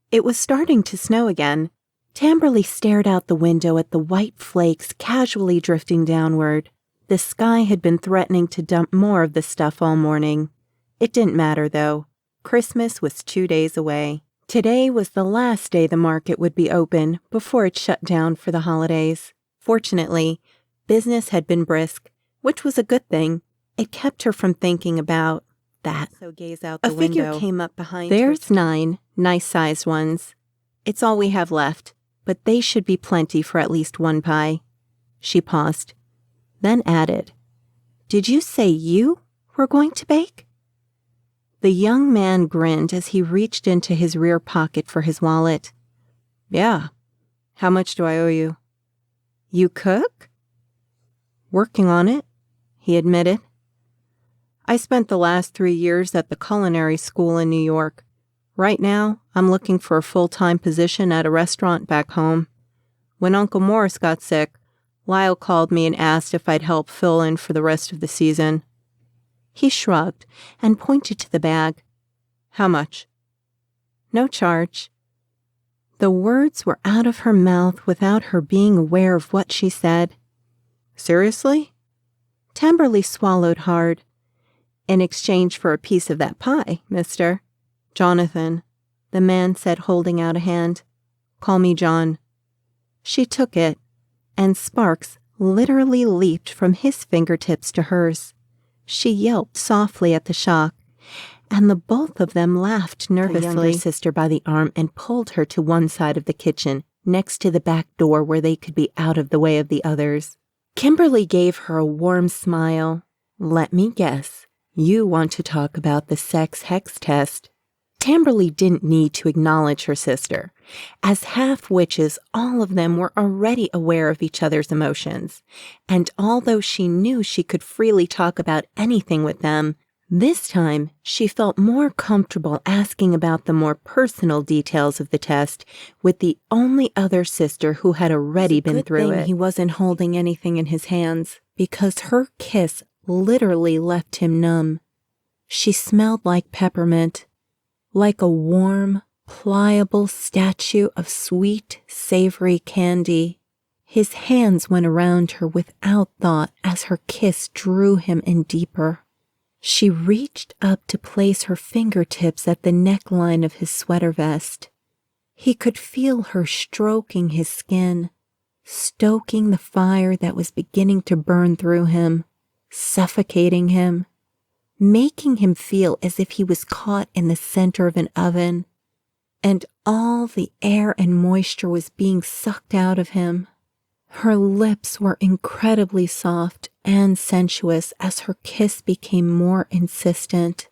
It was starting to snow again. Tamberly stared out the window at the white flakes casually drifting downward. The sky had been threatening to dump more of the stuff all morning. It didn't matter, though. Christmas was 2 days away. Today was the last day the market would be open before it shut down for the holidays. Fortunately, business had been brisk, which was a good thing. It kept her from thinking about that. So gaze out the window. A figure came up behind her. There's 9 nice-sized ones. It's all we have left, but they should be plenty for at least one pie. She paused, then added, "Did you say you were going to bake?" The young man grinned as he reached into his rear pocket for his wallet. "Yeah. How much do I owe you?" "You cook?" "Working on it," he admitted. "I spent the last 3 years at the culinary school in New York. Right now, I'm looking for a full-time position at a restaurant back home. When Uncle Morris got sick, Lyle called me and asked if I'd help fill in for the rest of the season." He shrugged and pointed to the bag. "How much?" "No charge." The words were out of her mouth without her being aware of what she said. "Seriously?" Tamberly swallowed hard. "In exchange for a piece of that pie, mister." "Jonathan," the man said, holding out a hand. "Call me John." She took it, and sparks literally leaped from his fingertips to hers. She yelped softly at the shock, and the both of them laughed nervously. The younger sister by the arm and pulled her to one side of the kitchen, next to the back door where they could be out of the way of the others. Kimberly gave her a warm smile. "Let me guess, you want to talk about the sex hex test." Tamberly didn't need to acknowledge her sister. As half-witches, all of them were already aware of each other's emotions, and although she knew she could freely talk about anything with them, this time she felt more comfortable asking about the more personal details of the test with the only other sister who had already been through it. He wasn't holding anything in his hands, because her kiss literally left him numb. She smelled like peppermint, like a warm, pliable statue of sweet, savory candy. His hands went around her without thought as her kiss drew him in deeper. She reached up to place her fingertips at the neckline of his sweater vest. He could feel her stroking his skin, stoking the fire that was beginning to burn through him, suffocating him, making him feel as if he was caught in the center of an oven, and all the air and moisture was being sucked out of him. Her lips were incredibly soft and sensuous as her kiss became more insistent.